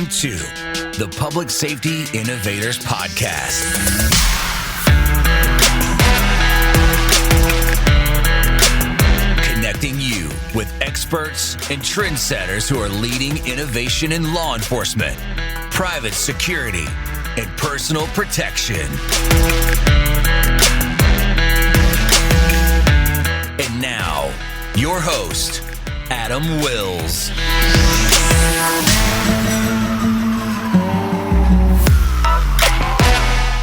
to the Public Safety Innovators Podcast. Connecting you with experts and trendsetters who are leading innovation in law enforcement, private security, and personal protection. And now, your host, Adam Wills.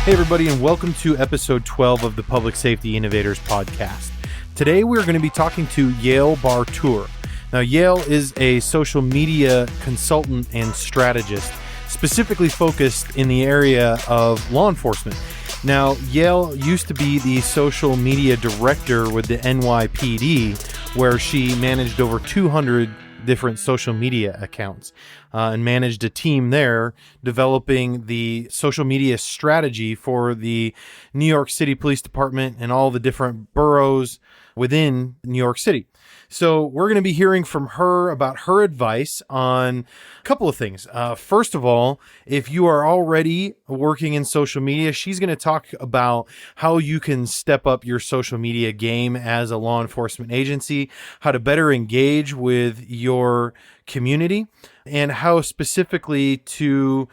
Hey everybody, and welcome to episode 12 of the Public Safety Innovators Podcast. Today we're going to be talking to Yael Bar-Tur. Now, Yael is a social media consultant and strategist, specifically focused in the area of law enforcement. Now, Yael used to be the social media director with the NYPD, where she managed over 200 different social media accounts and managed a team there developing the social media strategy for the New York City Police Department and all the different boroughs within New York City. So we're going to be hearing from her about her advice on a couple of things. First of all, if you are already working in social media, she's going to talk about how you can step up your social media game as a law enforcement agency, how to better engage with your community, and how specifically to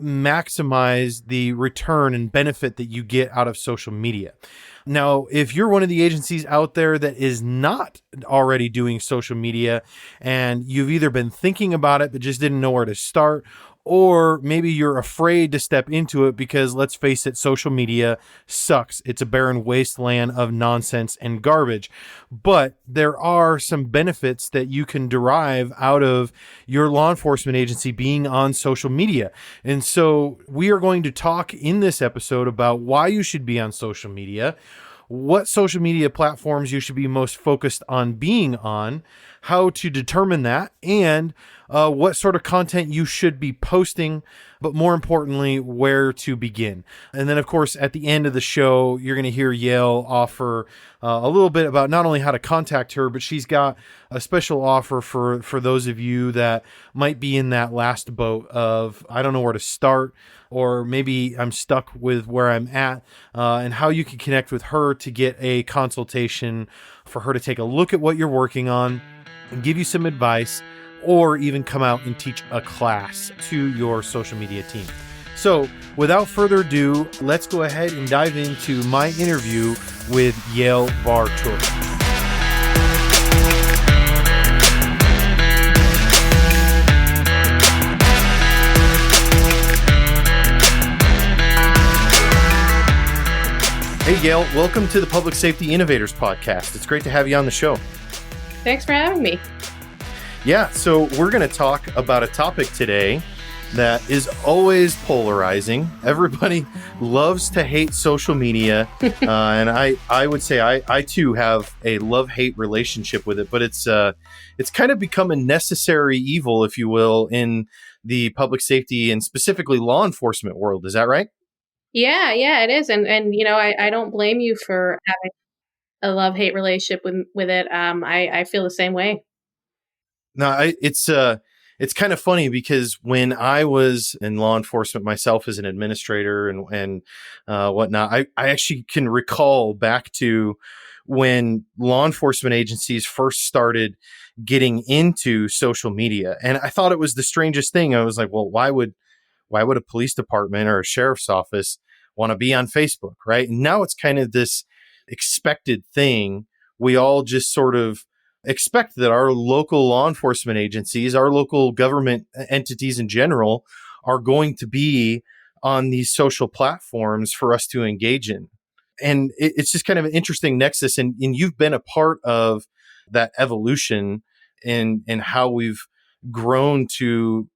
maximize the return and benefit that you get out of social media. Now, if you're one of the agencies out there that is not already doing social media and you've either been thinking about it but just didn't know where to start, or maybe you're afraid to step into it because, let's face it, social media sucks. It's a barren wasteland of nonsense and garbage. But there are some benefits that you can derive out of your law enforcement agency being on social media. And so we are going to talk in this episode about why you should be on social media, what social media platforms you should be most focused on being on, how to determine that, and what sort of content you should be posting, but more importantly, where to begin. And then, of course, at the end of the show, you're going to hear Yael offer a little bit about not only how to contact her, but she's got a special offer for those of you that might be in that last boat of, I don't know where to start, or maybe I'm stuck with where I'm at, and how you can connect with her to get a consultation for her to take a look at what you're working on and give you some advice, or even come out and teach a class to your social media team. So without further ado, let's go ahead and dive into my interview with Yael Bar-Tur. Hey Yael, welcome to the Public Safety Innovators Podcast. It's great to have you on the show. Thanks for having me. Yeah, so we're going to talk about a topic today that is always polarizing. Everybody loves to hate social media, and I would say I too have a love-hate relationship with it, but it's kind of become a necessary evil, if you will, in the public safety and specifically law enforcement world. Is that right? Yeah, it is. And you know, I don't blame you for having a love-hate relationship with it. I feel the same way. No, it's kind of funny because when I was in law enforcement myself as an administrator and whatnot, I actually can recall back to when law enforcement agencies first started getting into social media. And I thought it was the strangest thing. I was like, well, why would a police department or a sheriff's office want to be on Facebook, right? And now it's kind of this expected thing. We all just sort of expect that our local law enforcement agencies, our local government entities in general, are going to be on these social platforms for us to engage in. And it's just kind of an interesting nexus. And you've been a part of that evolution in how we've grown to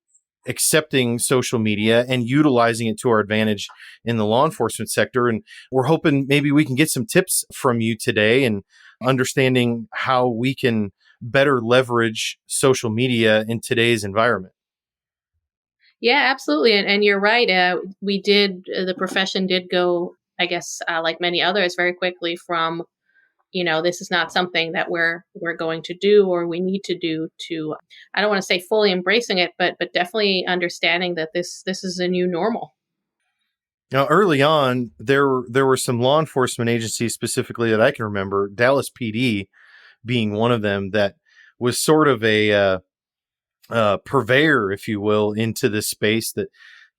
accepting social media and utilizing it to our advantage in the law enforcement sector. And we're hoping maybe we can get some tips from you today and understanding how we can better leverage social media in today's environment. Yeah, absolutely. And you're right. The profession did go, I guess, like many others, very quickly from this is not something that we're going to do or we need to do to, I don't want to say fully embracing it, but definitely understanding that this is a new normal. Now, early on, there were some law enforcement agencies specifically that I can remember, Dallas PD being one of them, that was sort of a purveyor, if you will, into this space. That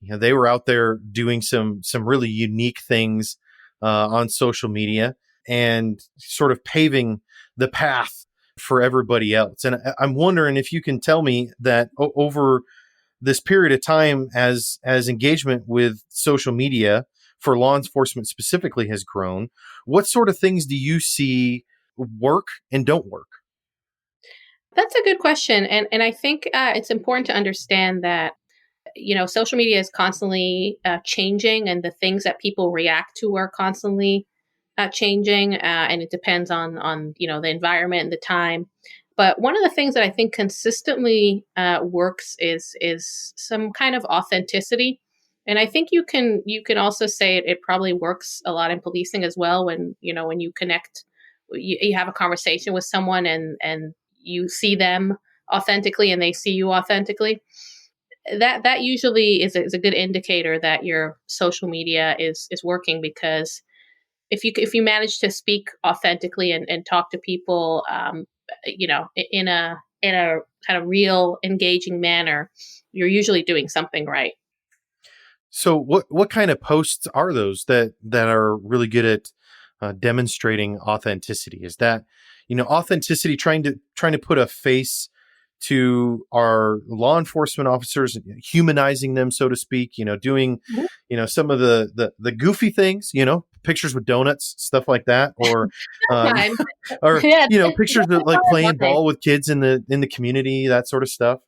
they were out there doing some really unique things on social media and sort of paving the path for everybody else. And I'm wondering if you can tell me that over this period of time, as engagement with social media for law enforcement specifically has grown, what sort of things do you see work and don't work? That's a good question, and I think it's important to understand that social media is constantly changing, and the things that people react to are constantly changing, and it depends on the environment and the time. But one of the things that I think consistently works is some kind of authenticity, and I think you can also say it probably works a lot in policing as well. When you connect, you have a conversation with someone, and you see them authentically, and they see you authentically. That usually is a good indicator that your social media is working, because if you manage to speak authentically and talk to people, in a kind of real engaging manner, you're usually doing something right. So what kind of posts are those that are really good at demonstrating authenticity? Is that authenticity, trying to put a face to our law enforcement officers, humanizing them, so to speak? Doing Mhm. some of the goofy things, pictures with donuts, stuff like that, or Sometimes, or yeah, pictures of that's like all playing fine. ball with kids in the community, that sort of stuff.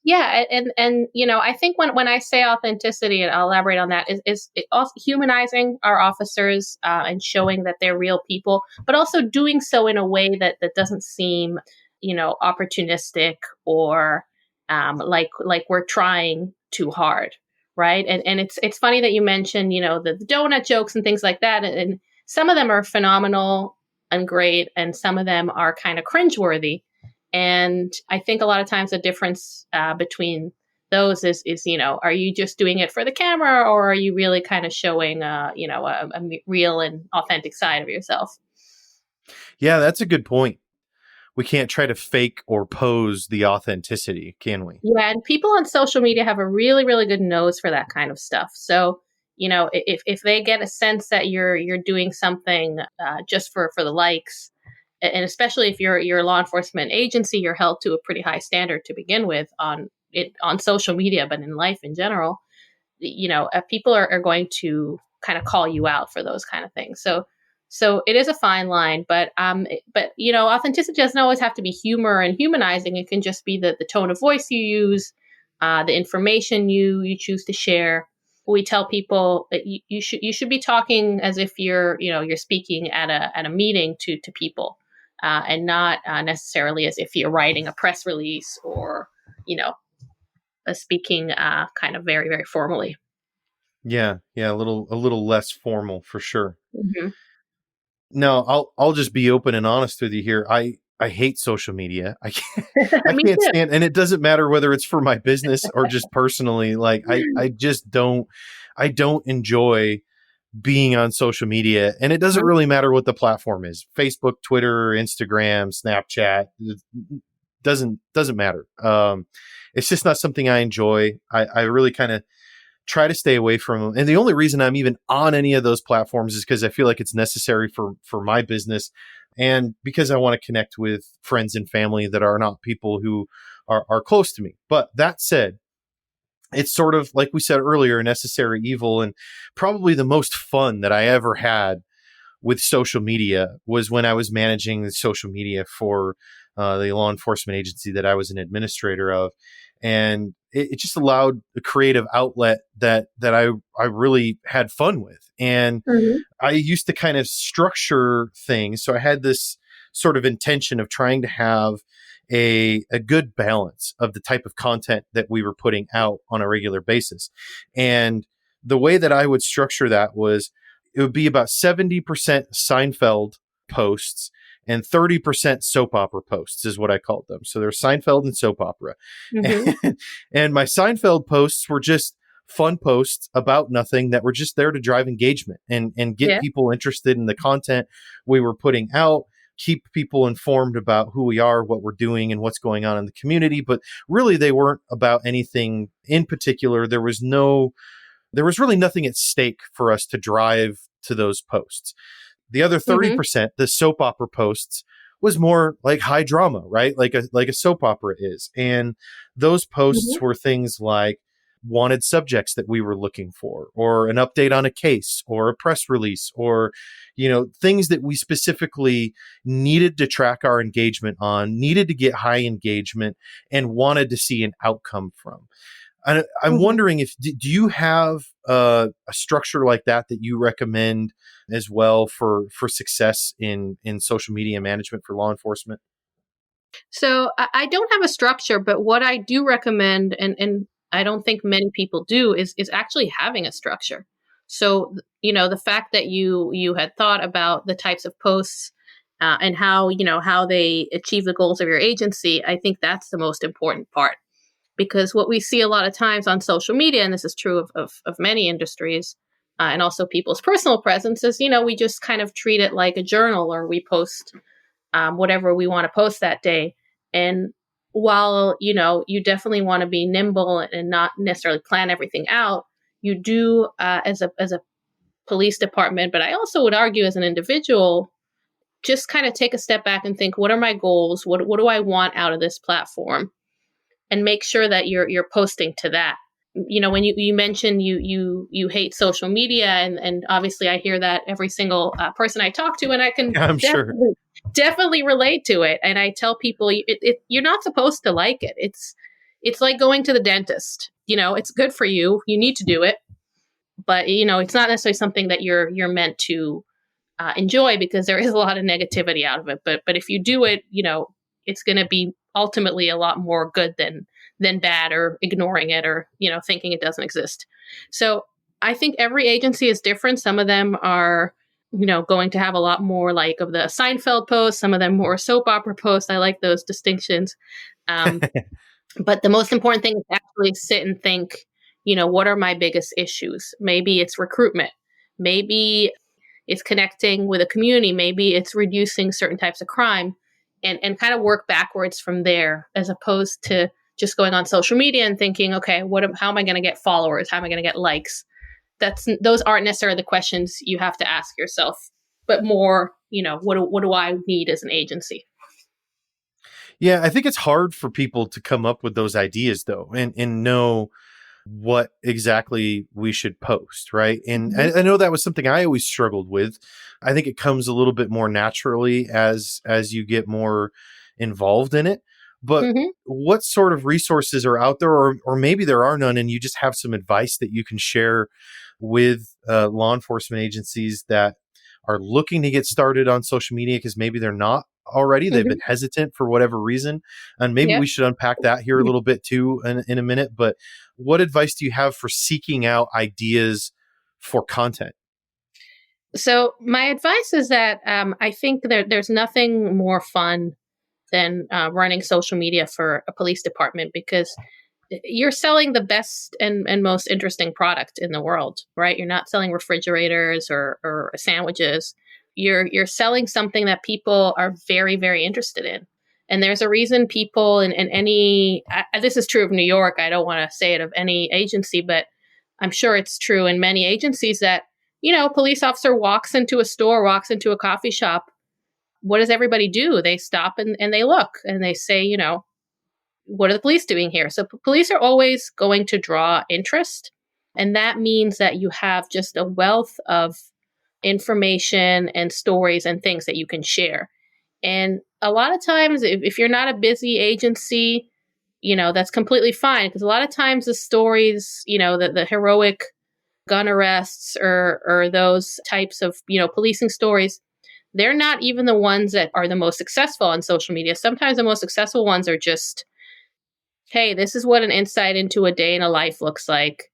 Yeah, and I think when I say authenticity, and I'll elaborate on that, is it also humanizing our officers, and showing that they're real people, but also doing so in a way that doesn't seem, opportunistic, or like we're trying too hard, right? And it's funny that you mentioned, the donut jokes and things like that, and some of them are phenomenal and great, and some of them are kind of cringeworthy. And I think a lot of times the difference between those is, are you just doing it for the camera, or are you really kind of showing, a real and authentic side of yourself? Yeah, that's a good point. We can't try to fake or pose the authenticity, can we? Yeah, and people on social media have a really, really good nose for that kind of stuff. So, if they get a sense that you're doing something just for the likes, and especially if you're a law enforcement agency, you're held to a pretty high standard to begin with on social media, but in life in general. People are going to kind of call you out for those kind of things. So it is a fine line, but authenticity doesn't always have to be humor and humanizing. It can just be the tone of voice you use, the information you choose to share. We tell people that you should be talking as if you're speaking at a meeting to people, and not necessarily as if you're writing a press release, or you know speaking kind of very, very formally. Yeah, yeah, a little less formal for sure. Hmm. No, I'll just be open and honest with you here. I hate social media. I Me can't too. stand, and it doesn't matter whether it's for my business or just personally. Like I just don't enjoy being on social media, and it doesn't Mhm. really matter what the platform is: Facebook, Twitter, Instagram, Snapchat. It doesn't matter. It's just not something I enjoy. I really kind of try to stay away from them. And the only reason I'm even on any of those platforms is because I feel like it's necessary for my business, and because I want to connect with friends and family that are not people who are close to me. But that said, it's sort of like we said earlier, a necessary evil, and probably the most fun that I ever had with social media was when I was managing the social media for the law enforcement agency that I was an administrator of, and it just allowed a creative outlet that I really had fun with. And Mhm. I used to kind of structure things. So I had this sort of intention of trying to have a good balance of the type of content that we were putting out on a regular basis. And the way that I would structure that was it would be about 70% Seinfeld posts and 30% soap opera posts is what I called them. So there's Seinfeld and soap opera. Mm-hmm. And my Seinfeld posts were just fun posts about nothing that were just there to drive engagement and get Yeah. people interested in the content we were putting out, keep people informed about who we are, what we're doing, and what's going on in the community. But really, they weren't about anything in particular. There was really nothing at stake for us to drive to those posts. The other Mm-hmm. 30%, the soap opera posts, was more like high drama, right? Like a soap opera is. And those Mm-hmm. posts were things like wanted subjects that we were looking for, or an update on a case, or a press release, or things that we specifically needed to track our engagement on, needed to get high engagement, and wanted to see an outcome from. I'm Mm-hmm. wondering if do you have a structure like that you recommend as well for success in social media management for law enforcement? So I don't have a structure, but what I do recommend, and I don't think many people do, is actually having a structure. So the fact that you had thought about the types of posts and how they achieve the goals of your agency, I think that's the most important part. Because what we see a lot of times on social media, and this is true of many industries, and also people's personal presence, is we just kind of treat it like a journal, or we post whatever we want to post that day. And while you definitely want to be nimble and not necessarily plan everything out, you do as a police department, but I also would argue as an individual, just kind of take a step back and think, what are my goals? What do I want out of this platform? And make sure that you're posting to that. When you mentioned you hate social media, and obviously I hear that every single person I talk to, and I can I'm sure. definitely relate to it. And I tell people, you're not supposed to like it. It's like going to the dentist. It's good for you. You need to do it, but it's not necessarily something that you're meant to enjoy, because there is a lot of negativity out of it. But if you do it, it's going to be ultimately a lot more good than bad, or ignoring it, or thinking it doesn't exist. So I think every agency is different. Some of them are going to have a lot more like of the Seinfeld posts, some of them more soap opera posts. I like those distinctions. Um, but the most important thing is actually sit and think, what are my biggest issues? Maybe it's recruitment. Maybe it's connecting with a community. Maybe it's reducing certain types of crime, and kind of work backwards from there, as opposed to just going on social media and thinking, okay, how am I going to get followers? How am I going to get likes? Those aren't necessarily the questions you have to ask yourself, but more, what do I need as an agency? Yeah, I think it's hard for people to come up with those ideas though, and know what exactly we should post, right? And Mm-hmm. I know that was something I always struggled with. I think it comes a little bit more naturally as you get more involved in it. But Mm-hmm. what sort of resources are out there, or maybe there are none, and you just have some advice that you can share with law enforcement agencies that are looking to get started on social media because maybe they're not already. They've Mm-hmm. been hesitant for whatever reason. And maybe Yeah. we should unpack that here a little bit too in a minute. But what advice do you have for seeking out ideas for content? So my advice is that I think there's nothing more fun than running social media for a police department, because you're selling the best and most interesting product in the world, right? You're not selling refrigerators or sandwiches. You're selling something that people are very, very interested in. And there's a reason people in any, this is true of New York. I don't want to say it of any agency, but I'm sure it's true in many agencies that, police officer walks into a store, walks into a coffee shop. What does everybody do? They stop and they look and they say, what are the police doing here? So police are always going to draw interest. And that means that you have just a wealth of information and stories and things that you can share. And a lot of times, if you're not a busy agency, that's completely fine. Because a lot of times the stories, the heroic gun arrests or those types of, policing stories, they're not even the ones that are the most successful on social media. Sometimes the most successful ones are just, hey, this is what an insight into a day in a life looks like.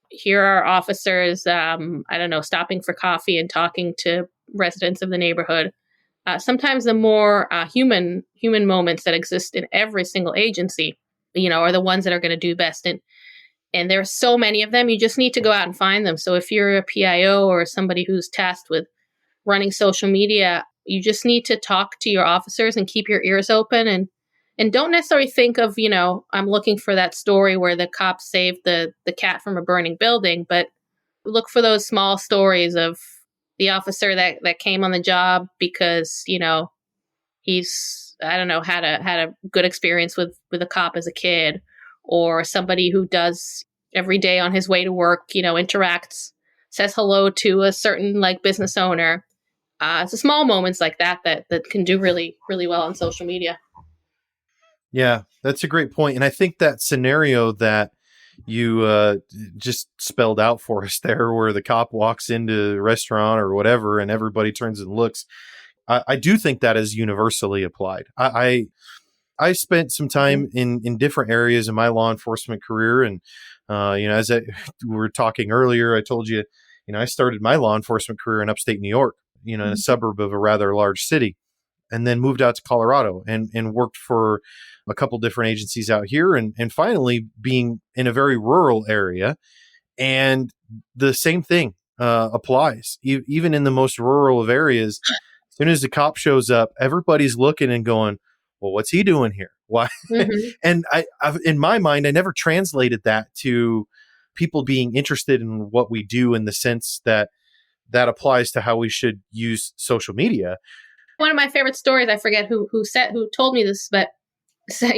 Here are officers, I don't know, stopping for coffee and talking to residents of the neighborhood. sometimes the more human moments that exist in every single agency, are the ones that are going to do best. And there are so many of them. You just need to go out and find them. So if you're a PIO or somebody who's tasked with running social media, you just need to talk to your officers and keep your ears open, and don't necessarily think of, I'm looking for that story where the cops saved the cat from a burning building, but look for those small stories of the officer that came on the job because, he's, I don't know, had a good experience with a cop as a kid, or somebody who does every day on his way to work, interacts, says hello to a certain like business owner. It's the small moments like that can do really, really well on social media. Yeah, that's a great point. And I think that scenario that you just spelled out for us there, where the cop walks into a restaurant or whatever and everybody turns and looks, I do think that is universally applied. I spent some time in different areas in my law enforcement career. And, as we were talking earlier, I told you, I started my law enforcement career in upstate New York, in a suburb of a rather large city, and then moved out to Colorado and worked for a couple different agencies out here, and finally being in a very rural area. And the same thing applies, even in the most rural of areas. As soon as the cop shows up, everybody's looking and going, well, what's he doing here? Why? Mm-hmm. And in my mind, I never translated that to people being interested in what we do, in the sense that that applies to how we should use social media. One of my favorite stories, I forget who told me this, but said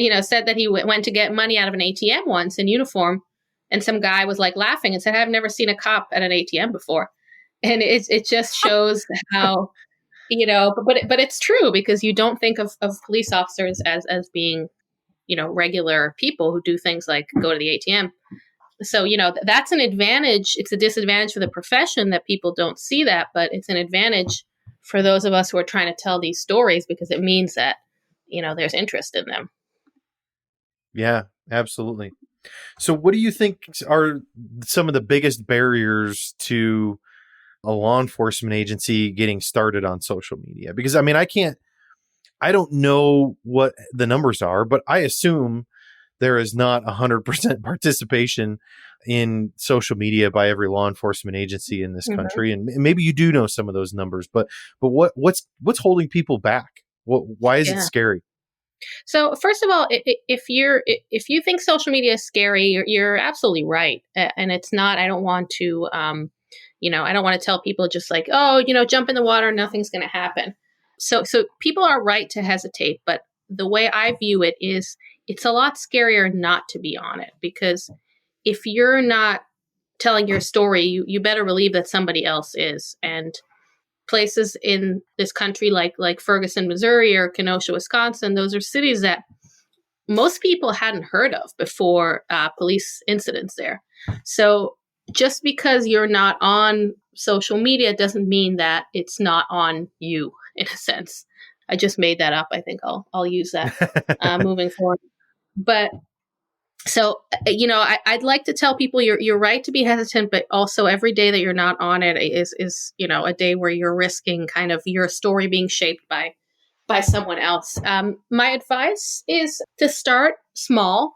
that he went to get money out of an ATM once in uniform, and some guy was like laughing and said, "I've never seen a cop at an ATM before," and it just shows how, but it's true, because you don't think of police officers as being, regular people who do things like go to the ATM. So, that's an advantage. It's a disadvantage for the profession that people don't see that, but it's an advantage for those of us who are trying to tell these stories, because it means that, there's interest in them. Yeah, absolutely. So what do you think are some of the biggest barriers to a law enforcement agency getting started on social media? Because I don't know what the numbers are, but I assume there is not 100% participation in social media by every law enforcement agency in this country. And maybe you do know some of those numbers, but what's holding people back? Why is it scary? So first of all, if you think social media is scary, you're absolutely right, and it's not. I don't want to, I don't want to tell people just like, oh, jump in the water, nothing's going to happen. So people are right to hesitate, but the way I view it is, it's a lot scarier not to be on it, because if you're not telling your story, you better believe that somebody else is. And places in this country like Ferguson, Missouri, or Kenosha, Wisconsin, those are cities that most people hadn't heard of before police incidents there. So just because you're not on social media doesn't mean that it's not on you, in a sense. I just made that up. I think I'll use that moving forward. But so, I'd like to tell people you're right to be hesitant, but also every day that you're not on it is a day where you're risking kind of your story being shaped by someone else. My advice is to start small.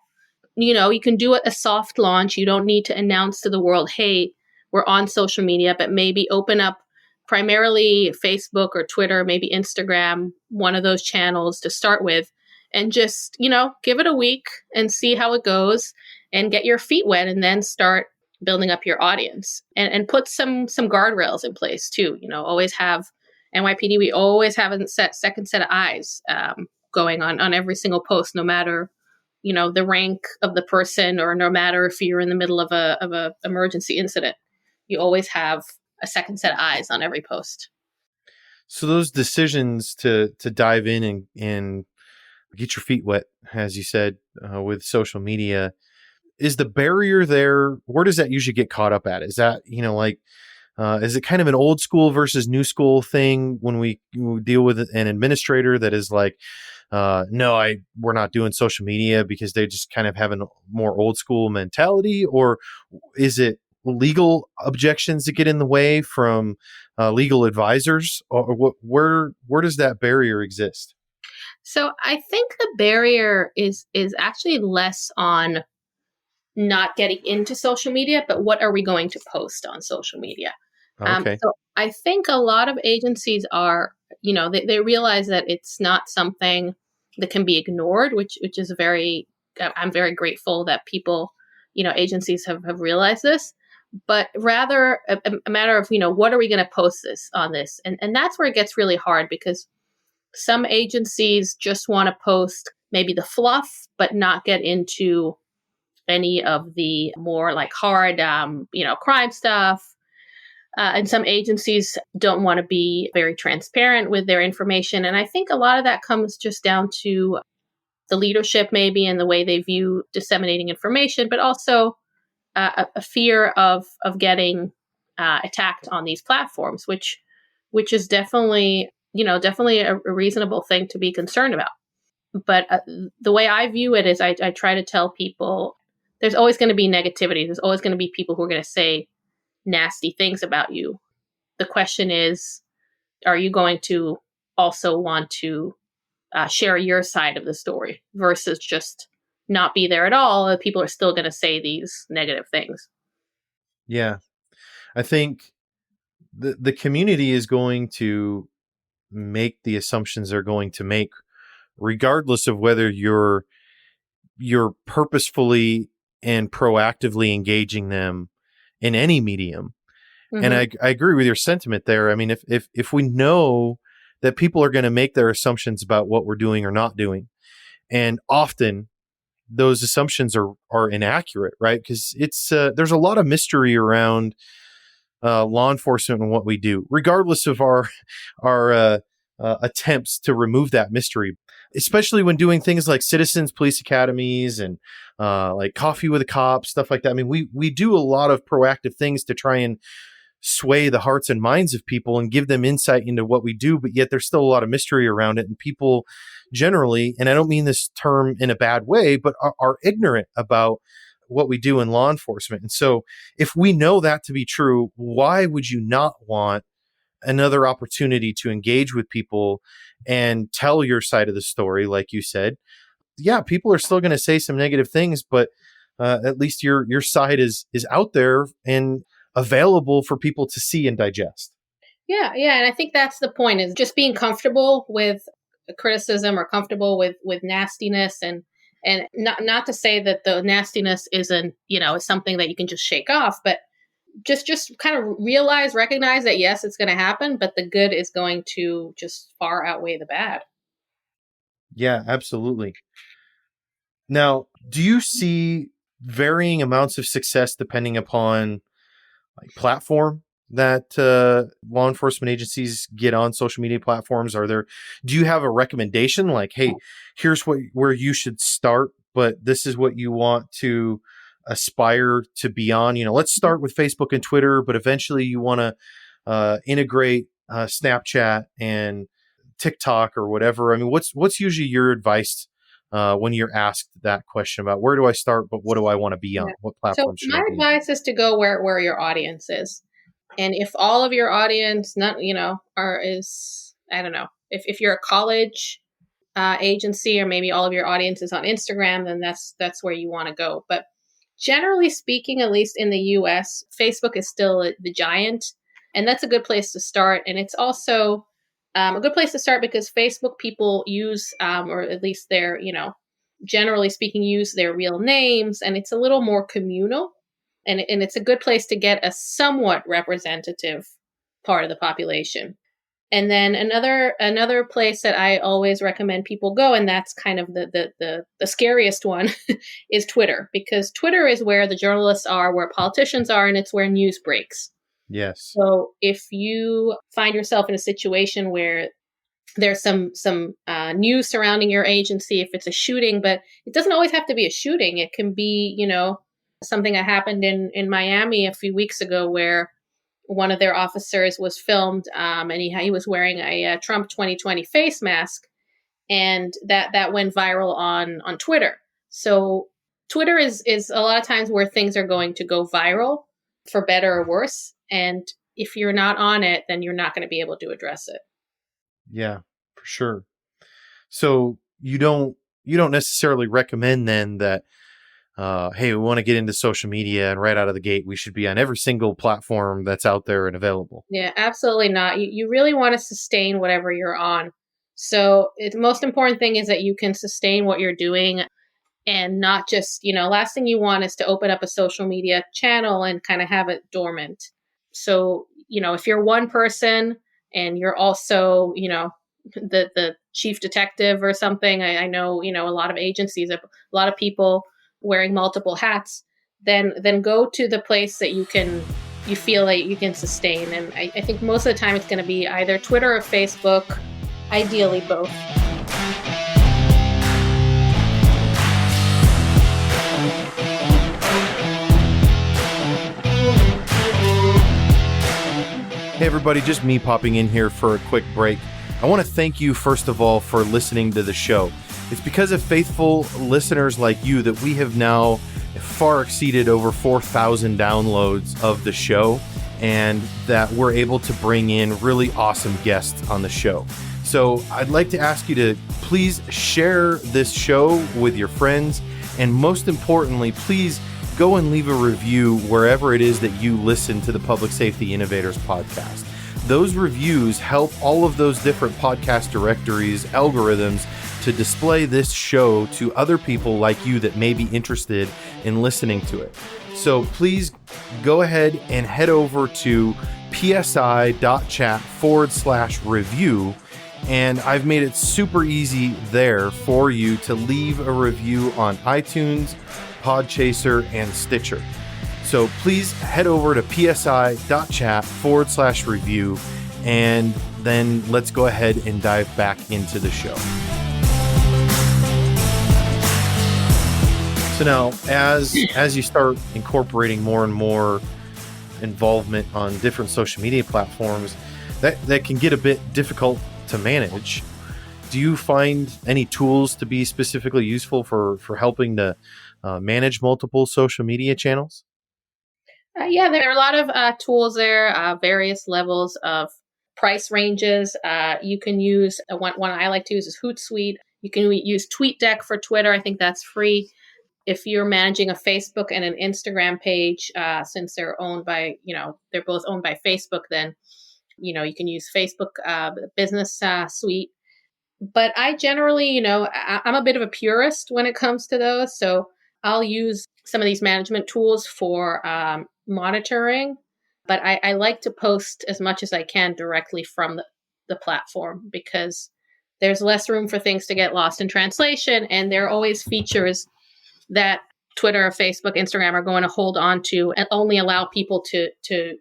You can do a soft launch. You don't need to announce to the world, hey, we're on social media, but maybe open up primarily Facebook or Twitter, maybe Instagram, one of those channels to start with, and just, give it a week and see how it goes and get your feet wet, and then start building up your audience, and put some guardrails in place too. Always have NYPD. We always have a second set of eyes going on every single post, no matter, the rank of the person, or no matter if you're in the middle of a emergency incident. You always have a second set of eyes on every post. So those decisions to dive in and get your feet wet, as you said, with social media, is the barrier there? Where does that usually get caught up at? Is that, is it kind of an old school versus new school thing when we deal with an administrator that is like, no, we're not doing social media, because they just kind of have a more old school mentality? Or is it legal objections that get in the way from legal advisors, or where does that barrier exist? So I think the barrier is actually less on not getting into social media, but what are we going to post on social media? Okay. So I think a lot of agencies are, they realize that it's not something that can be ignored, which is I'm very grateful that people, agencies have realized this, but rather a matter of, what are we going to post this on this? And that's where it gets really hard because some agencies just want to post maybe the fluff, but not get into any of the more like hard, crime stuff. And some agencies don't want to be very transparent with their information. And I think a lot of that comes just down to the leadership, maybe, and the way they view disseminating information, but also a fear of getting attacked on these platforms, which is definitely a reasonable thing to be concerned about. But the way I view it is I try to tell people there's always going to be negativity. There's always going to be people who are going to say nasty things about you. The question is, are you going to also want to share your side of the story versus just not be there at all? People are still going to say these negative things. Yeah. I think the community is going to make the assumptions they're going to make, regardless of whether you're purposefully and proactively engaging them in any medium. And Mm-hmm. I agree with your sentiment there. I mean, if we know that people are going to make their assumptions about what we're doing or not doing, and often those assumptions are inaccurate, right? Because it's there's a lot of mystery around law enforcement and what we do, regardless of our attempts to remove that mystery, especially when doing things like citizens police academies and like coffee with a cop, stuff like that. I mean, we do a lot of proactive things to try and sway the hearts and minds of people and give them insight into what we do, but yet there's still a lot of mystery around it. And people generally, and I don't mean this term in a bad way, but are ignorant about what we do in law enforcement. And so if we know that to be true, why would you not want another opportunity to engage with people and tell your side of the story? Like you said, yeah, people are still going to say some negative things, but at least your side is out there and available for people to see and digest. Yeah, and I think that's the point: is just being comfortable with criticism or comfortable with nastiness, and not to say that the nastiness isn't is something that you can just shake off, but just kind of recognize that yes, it's going to happen, but the good is going to just far outweigh the bad. Yeah, absolutely. Now, do you see varying amounts of success depending upon like platform that law enforcement agencies get on social media platforms? Do you have a recommendation like, hey, here's where you should start, but this is what you want to aspire to be on? Let's start with Facebook and Twitter, but eventually you want to integrate Snapchat and TikTok or whatever. I mean, what's usually your advice when you're asked that question about where do I start, but what do I want to be on? Yeah. What So platforms should my I be on? advice is to go where your audience is. And if all of your audience not are is I don't know, if you're a college agency, or maybe all of your audience is on Instagram, then that's where you want to go. But generally speaking, at least in the US, Facebook is still the giant, and that's a good place to start. And it's also a good place to start because Facebook people use, or at least they're, generally speaking, use their real names, and it's a little more communal. And it's a good place to get a somewhat representative part of the population. And then another place that I always recommend people go, and that's kind of the scariest one, is Twitter, because Twitter is where the journalists are, where politicians are, and it's where news breaks. Yes. So if you find yourself in a situation where there's some news surrounding your agency, if it's a shooting, but it doesn't always have to be a shooting. It can be, something that happened in Miami a few weeks ago where one of their officers was filmed, and he was wearing a Trump 2020 face mask, and that went viral on Twitter. So Twitter is a lot of times where things are going to go viral. for better or worse. And if you're not on it, then you're not going to be able to address it. Yeah, for sure. So you don't necessarily recommend then that, hey, we want to get into social media and right out of the gate, we should be on every single platform that's out there and available. Yeah, absolutely not. You really want to sustain whatever you're on. So the most important thing is that you can sustain what you're doing and not just, last thing you want is to open up a social media channel and kind of have it dormant. So, if you're one person and you're also, the chief detective or something, I know, a lot of agencies, a lot of people wearing multiple hats, then go to the place that you feel like you can sustain. And I think most of the time it's going to be either Twitter or Facebook, ideally both. Hey, everybody, just me popping in here for a quick break. I want to thank you, first of all, for listening to the show. It's because of faithful listeners like you that we have now far exceeded over 4,000 downloads of the show, and that we're able to bring in really awesome guests on the show. So I'd like to ask you to please share this show with your friends, and most importantly, please go and leave a review wherever it is that you listen to the Public Safety Innovators podcast. Those reviews help all of those different podcast directories, algorithms, to display this show to other people like you that may be interested in listening to it. So please go ahead and head over to psi.chat/review. And I've made it super easy there for you to leave a review on iTunes, Podchaser, and Stitcher. So please head over to psi.chat/review, and then let's go ahead and dive back into the show. So now, as you start incorporating more and more involvement on different social media platforms, that can get a bit difficult to manage. Do you find any tools to be specifically useful for helping to manage multiple social media channels? Yeah, there are a lot of tools there, various levels of price ranges. You can use one I like to use is Hootsuite. You can use TweetDeck for Twitter. I think that's free. If you're managing a Facebook and an Instagram page, since they're owned by, they're both owned by Facebook, then, you can use Facebook Business Suite. But I generally, I'm a bit of a purist when it comes to those. So I'll use some of these management tools for monitoring. But I like to post as much as I can directly from the platform, because there's less room for things to get lost in translation. And there are always features that Twitter, Facebook, Instagram are going to hold on to and only allow people to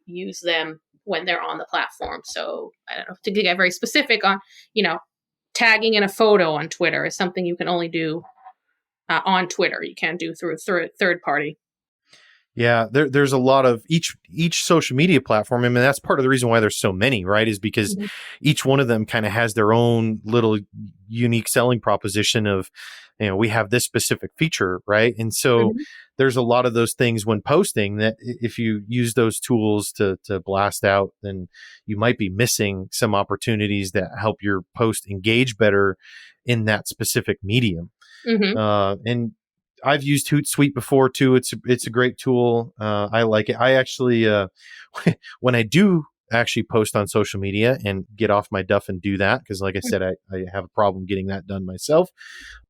use them when they're on the platform. So I don't know, to get very specific on, tagging in a photo on Twitter is something you can only do on Twitter. You can't do through third party. Yeah, there's a lot of each social media platform. I mean, that's part of the reason why there's so many, right? Is because each one of them kind of has their own little unique selling proposition of, we have this specific feature, right? And so there's a lot of those things when posting that if you use those tools to blast out, then you might be missing some opportunities that help your post engage better in that specific medium. And I've used Hootsuite before too. It's a great tool. I like it. I actually, when I do actually post on social media and get off my duff and do that, because like I said, I have a problem getting that done myself.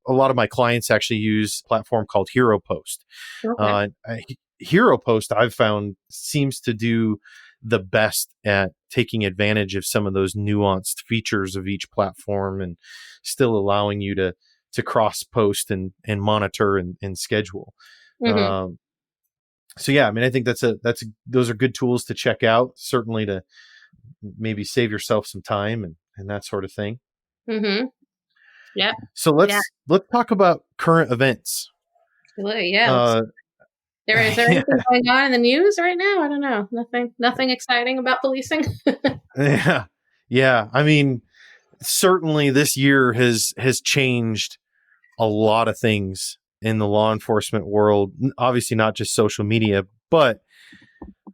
A lot of my clients actually use a platform called Hero Post. Okay. Hero Post, I've found, seems to do the best at taking advantage of some of those nuanced features of each platform and still allowing you to cross post and monitor and schedule. So yeah, I mean, I think those are good tools to check out, certainly to maybe save yourself some time and that sort of thing. Yeah. So let's talk about current events. Yeah. Is there anything going on in the news right now? I don't know. Nothing exciting about policing. Yeah. I mean, certainly this year has changed a lot of things in the law enforcement world. Obviously not just social media, but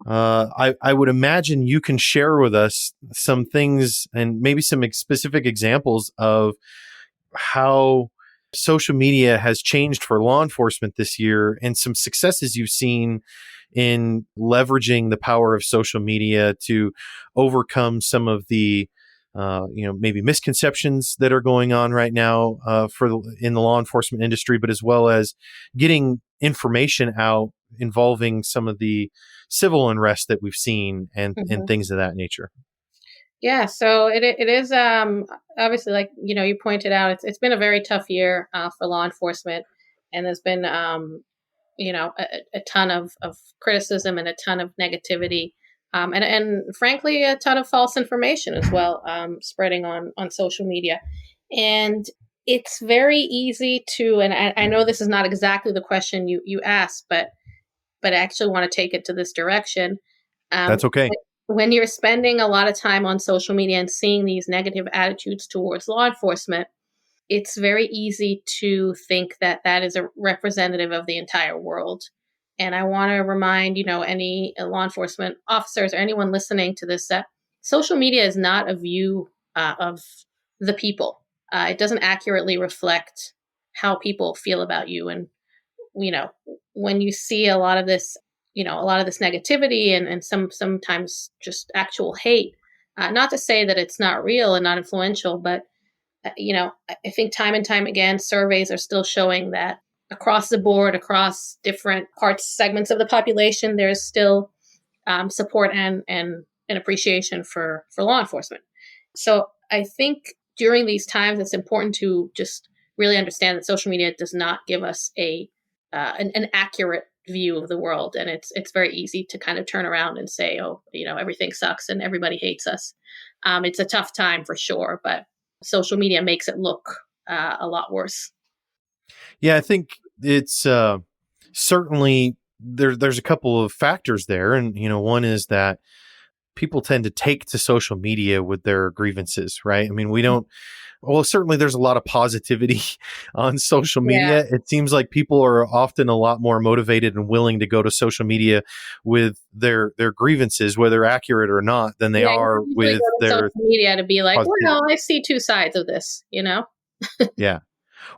I would imagine you can share with us some things and maybe some specific examples of how social media has changed for law enforcement this year and some successes you've seen in leveraging the power of social media to overcome some of the maybe misconceptions that are going on right now in the law enforcement industry, but as well as getting information out involving some of the civil unrest that we've seen and Mhm. things of that nature. Yeah, so it is obviously, like you pointed out, it's been a very tough year for law enforcement, and there's been a ton of criticism and a ton of negativity, and frankly a ton of false information as well, spreading on social media, and it's very easy to, and I know this is not exactly the question you asked, but I actually want to take it to this direction. Um, That's okay. when you're spending a lot of time on social media and seeing these negative attitudes towards law enforcement, it's very easy to think that that is a representative of the entire world. And I want to remind, any law enforcement officers or anyone listening to this, that social media is not a view of the people. It doesn't accurately reflect how people feel about you. And you know when you see a lot of this negativity and sometimes just actual hate, not to say that it's not real and not influential, but I think time and time again surveys are still showing that across the board, across different parts segments of the population, there's still support and appreciation for law enforcement. So I think during these times, it's important to just really understand that social media does not give us an accurate view of the world, and it's very easy to kind of turn around and say, oh, everything sucks and everybody hates us. It's a tough time for sure, but social media makes it look a lot worse. Yeah, I think it's certainly there's a couple of factors there, and one is that people tend to take to social media with their grievances, right? I mean, we don't. Well, certainly there's a lot of positivity on social Yeah, media. It seems like people are often a lot more motivated and willing to go to social media with their grievances, whether accurate or not, than they yeah. You are don't usually with go to their social media to be like, positivity. well, I see two sides of this. Yeah.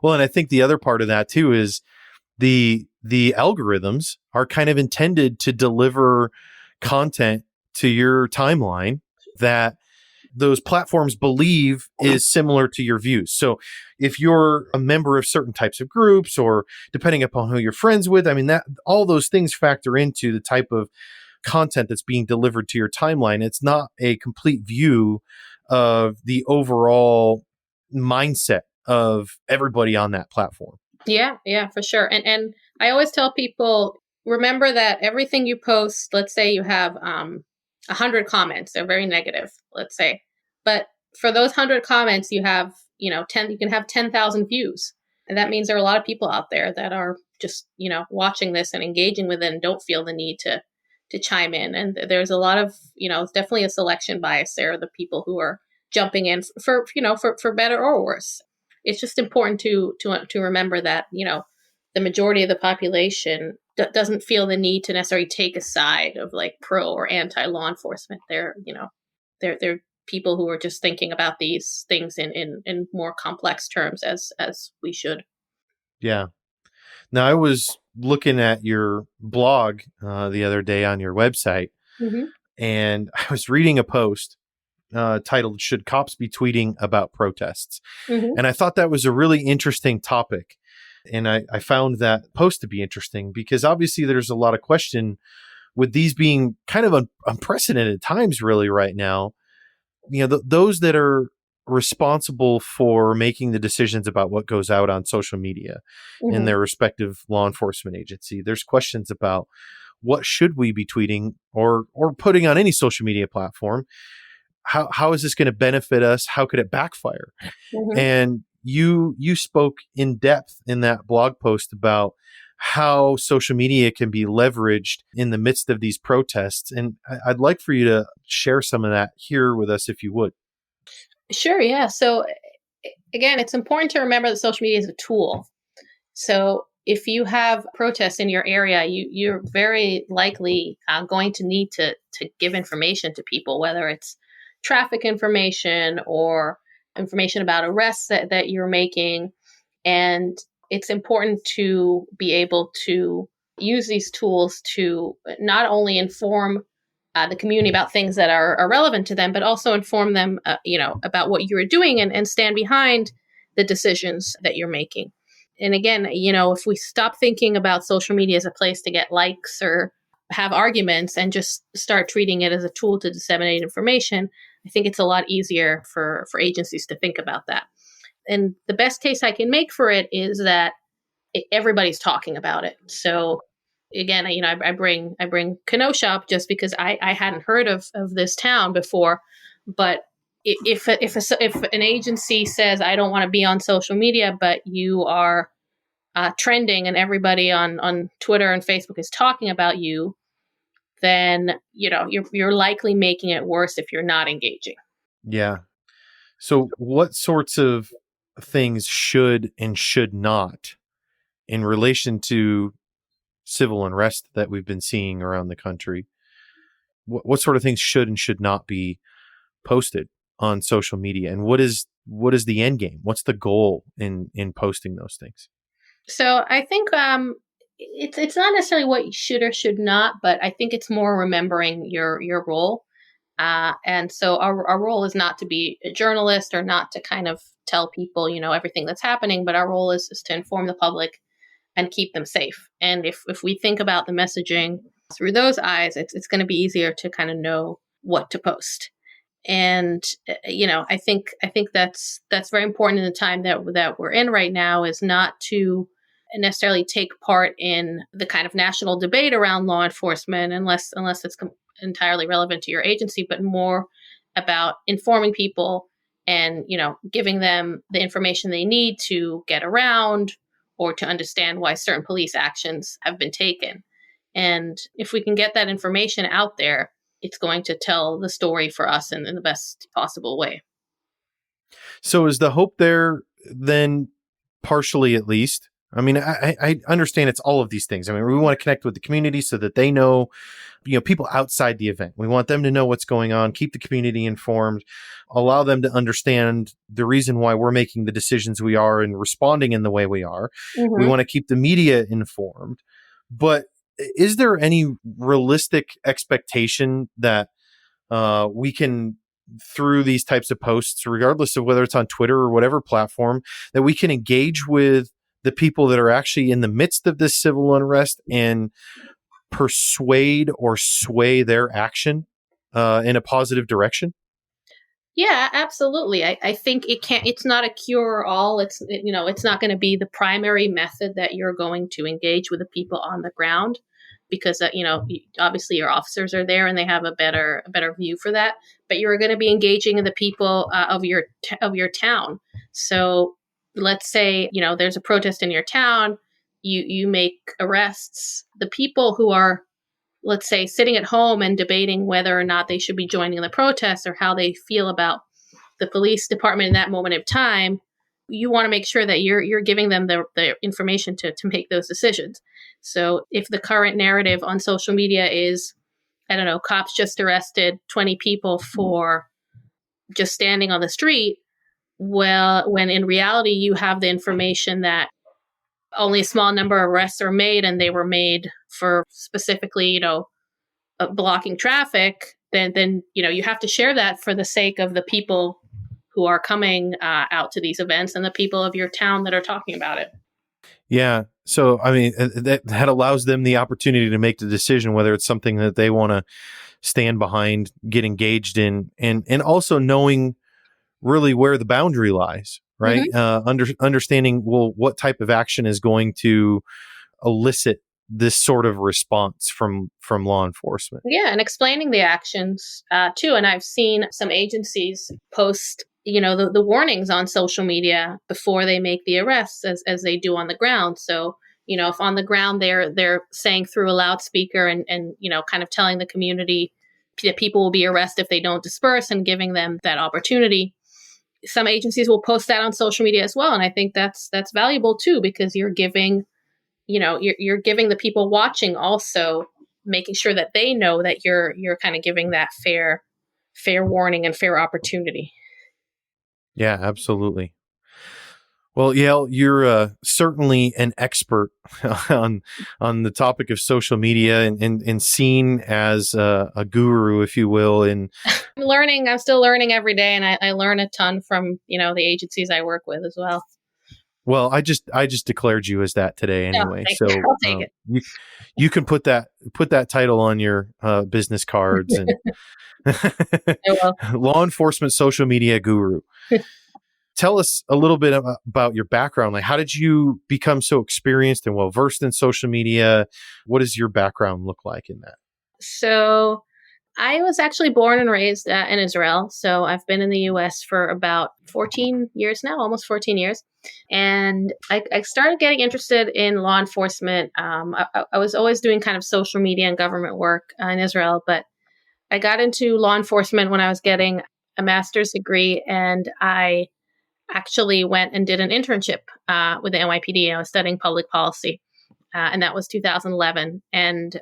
Well, and I think the other part of that too is the algorithms are kind of intended to deliver content to your timeline that those platforms believe is similar to your views. So if you're a member of certain types of groups or depending upon who you're friends with, I mean that all those things factor into the type of content that's being delivered to your timeline. It's not a complete view of the overall mindset of everybody on that platform. Yeah, yeah, for sure. And I always tell people, remember that everything you post, let's say you have 100 comments, they're very negative, let's say. But for those 100 comments, you have, 10, you can have 10,000 views. And that means there are a lot of people out there that are just, watching this and engaging with it and don't feel the need to chime in. And there's a lot of, definitely a selection bias there, the people who are jumping in for better or worse. It's just important to remember that the majority of the population doesn't feel the need to necessarily take a side of like pro or anti law enforcement. They're people who are just thinking about these things in more complex terms, as we should. Yeah. Now I was looking at your blog the other day on your website, Hmm. and I was reading a post titled "Should Cops Be Tweeting About Protests?" Hmm. And I thought that was a really interesting topic. And I found that post to be interesting because obviously there's a lot of question with these being kind of unprecedented times, really, right now. Those that are responsible for making the decisions about what goes out on social media in Hmm. their respective law enforcement agency, there's questions about what should we be tweeting or putting on any social media platform. How is this going to benefit us? How could it backfire? Hmm. And you spoke in depth in that blog post about how social media can be leveraged in the midst of these protests. And I'd like for you to share some of that here with us, if you would. Sure, yeah. So again, it's important to remember that social media is a tool. So if you have protests in your area, you're very likely going to need to give information to people, whether it's traffic information or information about arrests that you're making. And it's important to be able to use these tools to not only inform the community about things that are relevant to them, but also inform them, about what you're doing and stand behind the decisions that you're making. And again, if we stop thinking about social media as a place to get likes or have arguments and just start treating it as a tool to disseminate information, I think it's a lot easier for agencies to think about that. And the best case I can make for it is that everybody's talking about it. So again, I bring Kenosha up just because I hadn't heard of this town before. But if an agency says I don't want to be on social media, but you are trending and everybody on Twitter and Facebook is talking about you, then you're likely making it worse if you're not engaging. Yeah. So what sorts of things should and should not, in relation to civil unrest that we've been seeing around the country, what sort of things should and should not be posted on social media, and what is the end game? What's the goal in posting those things? So I think it's not necessarily what you should or should not, but I think it's more remembering your role. And so our role is not to be a journalist or not to kind of tell people, everything that's happening, but our role is to inform the public and keep them safe. And if we think about the messaging through those eyes, it's going to be easier to kind of know what to post. And I think that's very important in the time that we're in right now, is not to necessarily take part in the kind of national debate around law enforcement unless it's entirely relevant to your agency, but more about informing people and giving them the information they need to get around or to understand why certain police actions have been taken. And if we can get that information out there, it's going to tell the story for us in the best possible way. So is the hope there then, partially at least? I mean, I understand it's all of these things. I mean, we want to connect with the community so that they know, people outside the event. We want them to know what's going on, keep the community informed, allow them to understand the reason why we're making the decisions we are and responding in the way we are. Mm-hmm. We want to keep the media informed. But is there any realistic expectation that we can, through these types of posts, regardless of whether it's on Twitter or whatever platform, that we can engage with the people that are actually in the midst of this civil unrest and persuade or sway their action in a positive direction? Yeah, absolutely. I think it's not a cure all. It's not going to be the primary method that you're going to engage with the people on the ground, because obviously your officers are there and they have a better view for that. But you're going to be engaging in the people of your town. So let's say there's a protest in your town. You make arrests. The people who are, let's say, sitting at home and debating whether or not they should be joining the protest or how they feel about the police department in that moment of time, you want to make sure that you're giving them the information to make those decisions. So if the current narrative on social media is, I don't know, cops just arrested 20 people for just standing on the street, well, when in reality you have the information that only a small number of arrests are made and they were made for specifically, blocking traffic, then you have to share that for the sake of the people who are coming out to these events and the people of your town that are talking about it. Yeah. So, I mean, that allows them the opportunity to make the decision whether it's something that they want to stand behind, get engaged in, and also knowing really where the boundary lies, right? Mm-hmm. Understanding, well, what type of action is going to elicit this sort of response from law enforcement. Yeah, and explaining the actions too. And I've seen some agencies post, the warnings on social media before they make the arrests, as they do on the ground. So, if on the ground they're saying through a loudspeaker and kind of telling the community that people will be arrested if they don't disperse and giving them that opportunity. Some agencies will post that on social media as well, and I think that's valuable too, because you're giving you're giving the people watching also making sure that they know that you're kind of giving that fair warning and fair opportunity. Yeah, absolutely. Well, Yale, you're certainly an expert on the topic of social media and seen as a guru, if you will. And I'm still learning every day, and I learn a ton from, the agencies I work with as well. well, I just declared you as that today No, anyway. thank you. So I'll take you can put that title on your business cards and it. I will. law enforcement social media guru. Tell us a little bit about your background. Like, how did you become so experienced and well versed in social media? What does your background look like in that? So I was actually born and raised in Israel. So I've been in the US for about 14 years now, almost 14 years. And I started getting interested in law enforcement. I was always doing kind of social media and government work in Israel, but I got into law enforcement when I was getting a master's degree, and I actually went and did an internship with the NYPD. I was studying public policy, and that was 2011. And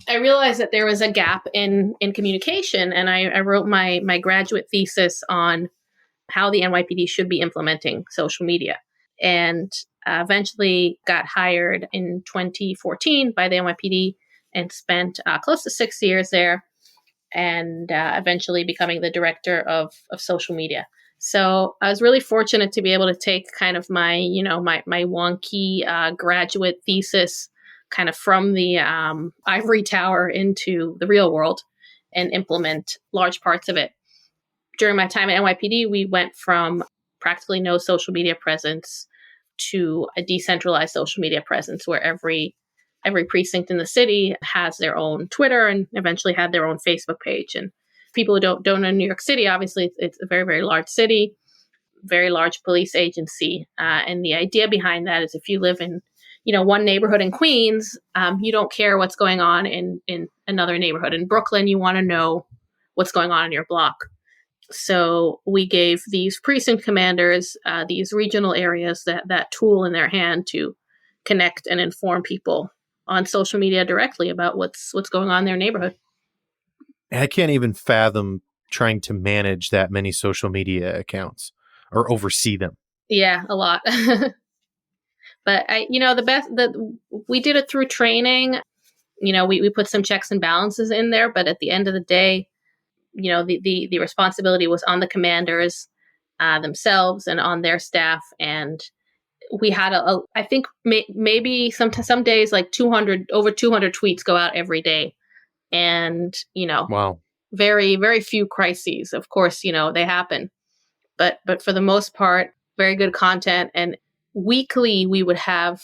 I realized that there was a gap in communication, and I wrote my graduate thesis on how the NYPD should be implementing social media, and eventually got hired in 2014 by the NYPD and spent close to 6 years there, and eventually becoming the director of social media. So I was really fortunate to be able to take kind of my wonky graduate thesis kind of from the ivory tower into the real world and implement large parts of it. During my time at NYPD, we went from practically no social media presence to a decentralized social media presence where every precinct in the city has their own Twitter and eventually had their own Facebook page. And people who don't know New York City, obviously it's a very, very large city, very large police agency. And the idea behind that is if you live in, one neighborhood in Queens, you don't care what's going on in another neighborhood. In Brooklyn, you want to know what's going on in your block. So we gave these precinct commanders, these regional areas, that tool in their hand to connect and inform people on social media directly about what's going on in their neighborhood. I can't even fathom trying to manage that many social media accounts or oversee them. Yeah, a lot. But we did it through training. We put some checks and balances in there, but at the end of the day, the responsibility was on the commanders themselves and on their staff. And we had I think maybe some days like over 200 tweets go out every day. And, Wow. very, very few crises. Of course, they happen, but for the most part, very good content. And weekly, we would have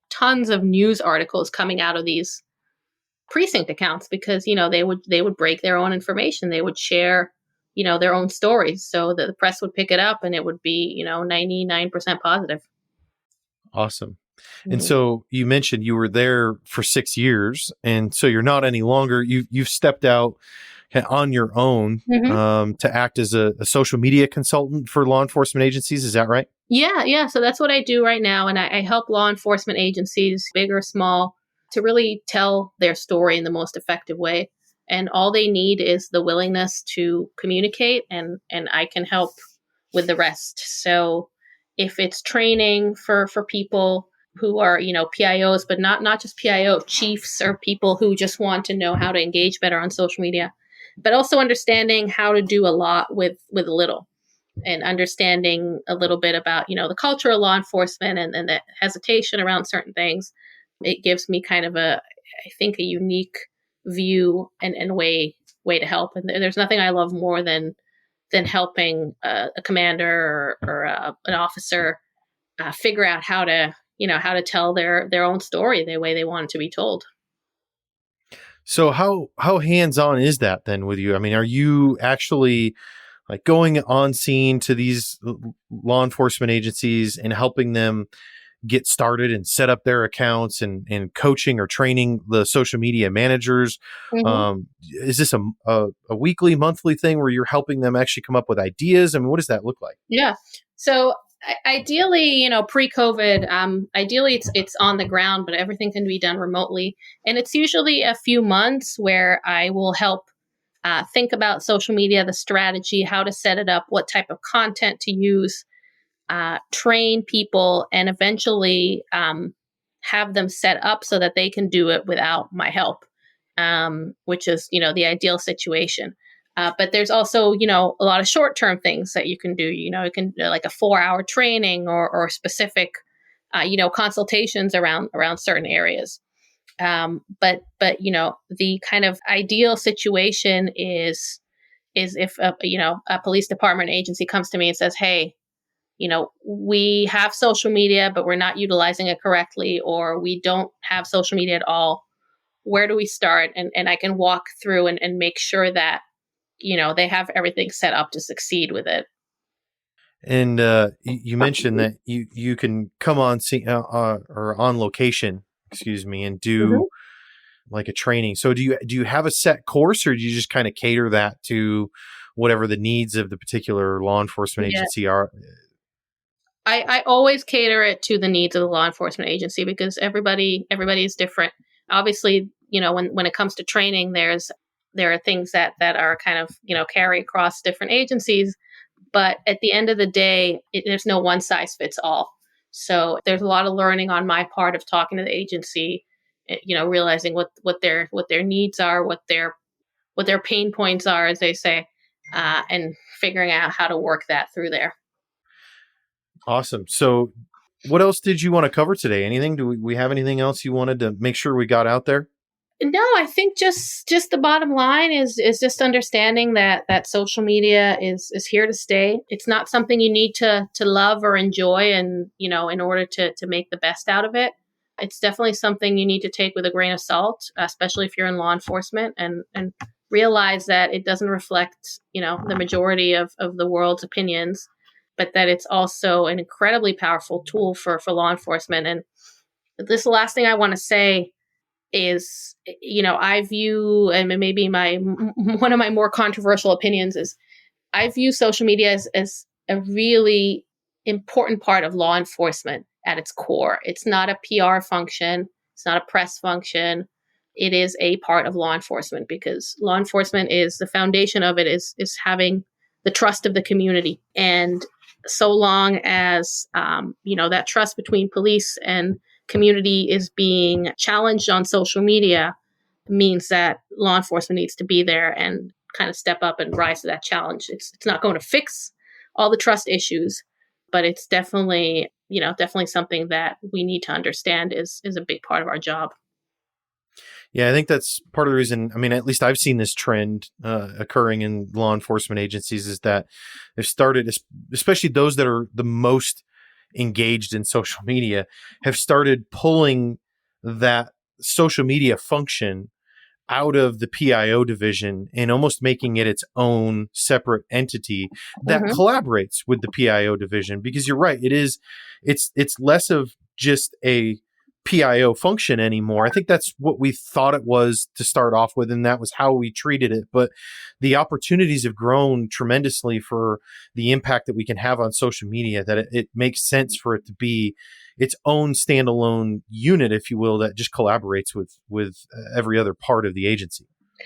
tons of news articles coming out of these precinct accounts because they would break their own information. They would share their own stories so that the press would pick it up and it would be 99% positive. Awesome. And so you mentioned you were there for 6 years, and so you're not any longer. You've stepped out on your own to act as a social media consultant for law enforcement agencies. Is that right? Yeah. So that's what I do right now, and I help law enforcement agencies, big or small, to really tell their story in the most effective way. And all they need is the willingness to communicate, and I can help with the rest. So if it's training for people who are, PIOs, but not just PIO chiefs or people who just want to know how to engage better on social media, but also understanding how to do a lot with a little, and understanding a little bit about, the culture of law enforcement and the hesitation around certain things. It gives me kind of I think, a unique view and way to help. And there's nothing I love more than helping a commander or an officer figure out how to tell their own story the way they want it to be told. So how hands-on is that then with you? I mean, are you actually like going on scene to these law enforcement agencies and helping them get started and set up their accounts and coaching or training the social media managers? Is this a weekly, monthly thing where you're helping them actually come up with ideas? I mean, what does that look like? Yeah. So Ideally, pre-COVID, ideally it's on the ground, but everything can be done remotely. And it's usually a few months where I will help think about social media, the strategy, how to set it up, what type of content to use, train people, and eventually have them set up so that they can do it without my help, which is, the ideal situation. But there's also, a lot of short-term things that you can do. You can do like a 4-hour training or specific, consultations around certain areas. But the kind of ideal situation is if a police department agency comes to me and says, "Hey, we have social media, but we're not utilizing it correctly, or we don't have social media at all. Where do we start?" And I can walk through and make sure that, they have everything set up to succeed with it. And you mentioned that you can come on or on location, excuse me, and do Mhm. like a training. So do you have a set course, or do you just kind of cater that to whatever the needs of the particular law enforcement Yeah. agency are? I always cater it to the needs of the law enforcement agency because everybody is different. Obviously, when it comes to training, there are things that are kind of, carry across different agencies. But at the end of the day, there's no one size fits all. So there's a lot of learning on my part of talking to the agency, realizing what their needs are, what their pain points are, as they say, and figuring out how to work that through there. Awesome. So what else did you want to cover today? Anything? Do we have anything else you wanted to make sure we got out there? No, I think just the bottom line is just understanding that social media is here to stay. It's not something you need to love or enjoy, and in order to make the best out of it. It's definitely something you need to take with a grain of salt, especially if you're in law enforcement, and realize that it doesn't reflect the majority of the world's opinions, but that it's also an incredibly powerful tool for law enforcement. And this last thing I want to say is, I view, and maybe one of my more controversial opinions is, I view social media as a really important part of law enforcement at its core. It's not a PR function, it's not a press function. It is a part of law enforcement because law enforcement is the foundation of it is having the trust of the community. And so long as that trust between police and community is being challenged on social media, means that law enforcement needs to be there and kind of step up and rise to that challenge. It's not going to fix all the trust issues, but it's definitely something that we need to understand is a big part of our job. Yeah, I think that's part of the reason. I mean, at least I've seen this trend occurring in law enforcement agencies is that they've started, especially those that are the most engaged in social media, have started pulling that social media function out of the PIO division and almost making it its own separate entity that Hmm. collaborates with the PIO division. Because you're right, it's less of just a PIO function anymore. I think that's what we thought it was to start off with, and that was how we treated it. But the opportunities have grown tremendously for the impact that we can have on social media, that it makes sense for it to be its own standalone unit, if you will, that just collaborates with every other part of the agency.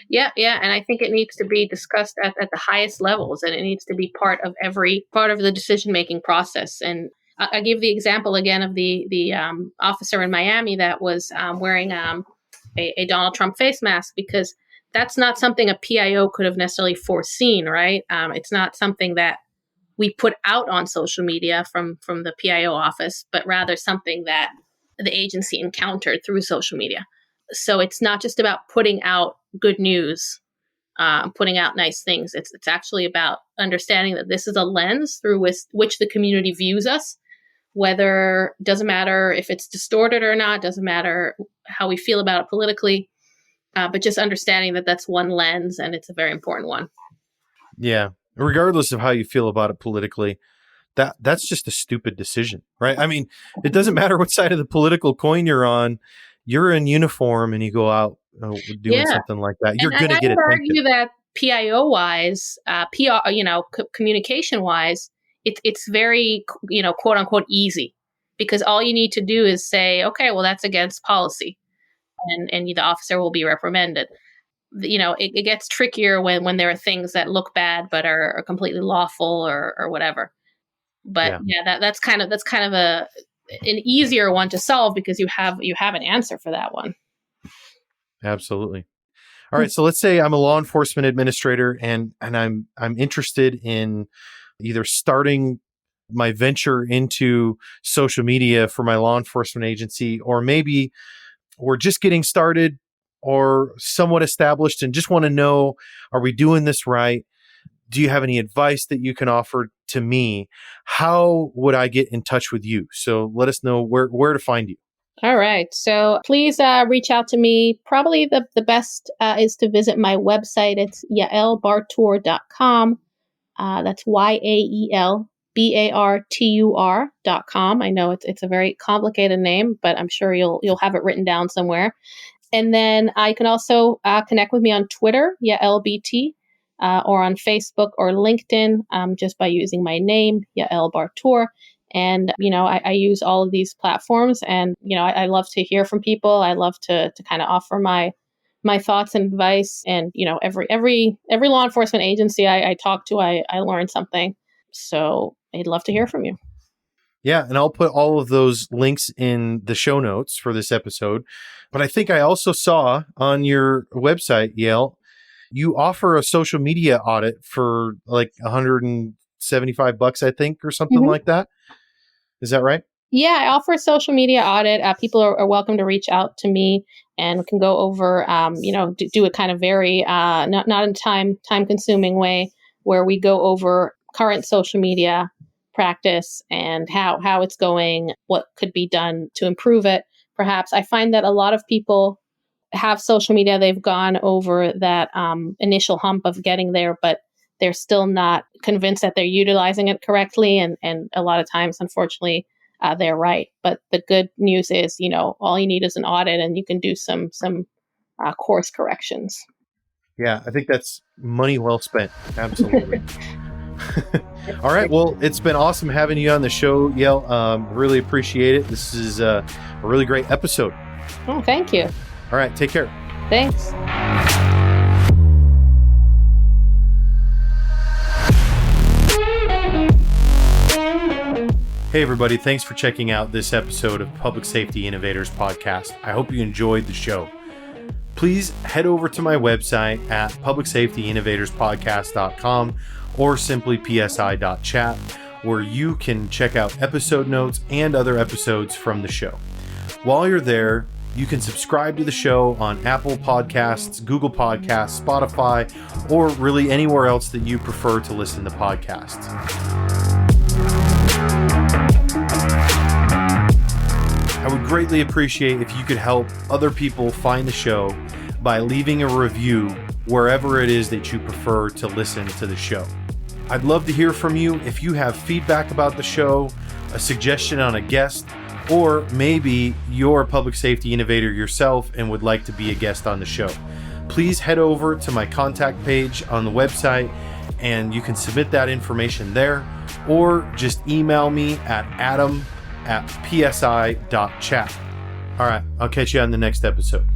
Yeah, yeah, and I think it needs to be discussed at the highest levels, and it needs to be part of every part of the decision making process. And I give the example again of the officer in Miami that was wearing a Donald Trump face mask, because that's not something a PIO could have necessarily foreseen, right? It's not something that we put out on social media from the PIO office, but rather something that the agency encountered through social media. So it's not just about putting out good news, putting out nice things. It's actually about understanding that this is a lens through which the community views us. Whether doesn't matter if it's distorted or not, doesn't matter how we feel about it politically, but just understanding that that's one lens and it's a very important one. Yeah. Regardless of how you feel about it politically, that's just a stupid decision, right? I mean, it doesn't matter what side of the political coin you're on. You're in uniform and you go out doing Yeah, something like that. You're and going to I get would attention. argue that PIO wise, PR, communication wise, it's very, quote unquote easy, because all you need to do is say, okay, well, that's against policy, and the officer will be reprimanded. It gets trickier when there are things that look bad but are completely lawful or whatever. But Yeah, that's kind of an easier one to solve, because you have an answer for that one. absolutely. All right, so let's say I'm a law enforcement administrator and I'm interested in either starting my venture into social media for my law enforcement agency, or maybe we're just getting started or somewhat established and just want to know, are we doing this right? Do you have any advice that you can offer to me? How would I get in touch with you? So let us know where to find you. All right. So please reach out to me. Probably the best is to visit my website. It's yaelbartour.com. That's YAELBARTUR.com. I know it's a very complicated name, but I'm sure you'll have it written down somewhere. And then I can also connect with me on Twitter, Yael BT, or on Facebook or LinkedIn, just by using my name, Yael Bartour. And, I use all of these platforms, and, I love to hear from people. I love to kind of offer my thoughts and advice. And, every law enforcement agency I talk to, I learn something. So I'd love to hear from you. Yeah, and I'll put all of those links in the show notes for this episode. But I think I also saw on your website, Yale, you offer a social media audit for like $175, I think, or something like that. Is that right? Yeah, I offer a social media audit. People are welcome to reach out to me, and we can go over, do it kind of very not in a time consuming way, where we go over current social media practice and how it's going, what could be done to improve it. Perhaps I find that a lot of people have social media, they've gone over that initial hump of getting there, but they're still not convinced that they're utilizing it correctly. And a lot of times, unfortunately, they're right. But the good news is, all you need is an audit, and you can do some course corrections. Yeah, I think that's money well spent. Absolutely. All right. Well, it's been awesome having you on the show, Yael. Really appreciate it. This is a really great episode. Oh, thank you. All right. Take care. Thanks. Hey, everybody. Thanks for checking out this episode of Public Safety Innovators Podcast. I hope you enjoyed the show. Please head over to my website at publicsafetyinnovatorspodcast.com or simply psi.chat, where you can check out episode notes and other episodes from the show. While you're there, you can subscribe to the show on Apple Podcasts, Google Podcasts, Spotify, or really anywhere else that you prefer to listen to podcasts. I would greatly appreciate if you could help other people find the show by leaving a review wherever it is that you prefer to listen to the show. I'd love to hear from you if you have feedback about the show, a suggestion on a guest, or maybe you're a public safety innovator yourself and would like to be a guest on the show. Please head over to my contact page on the website and you can submit that information there, or just email me at adam@psi.chat. All right, I'll catch you on the next episode.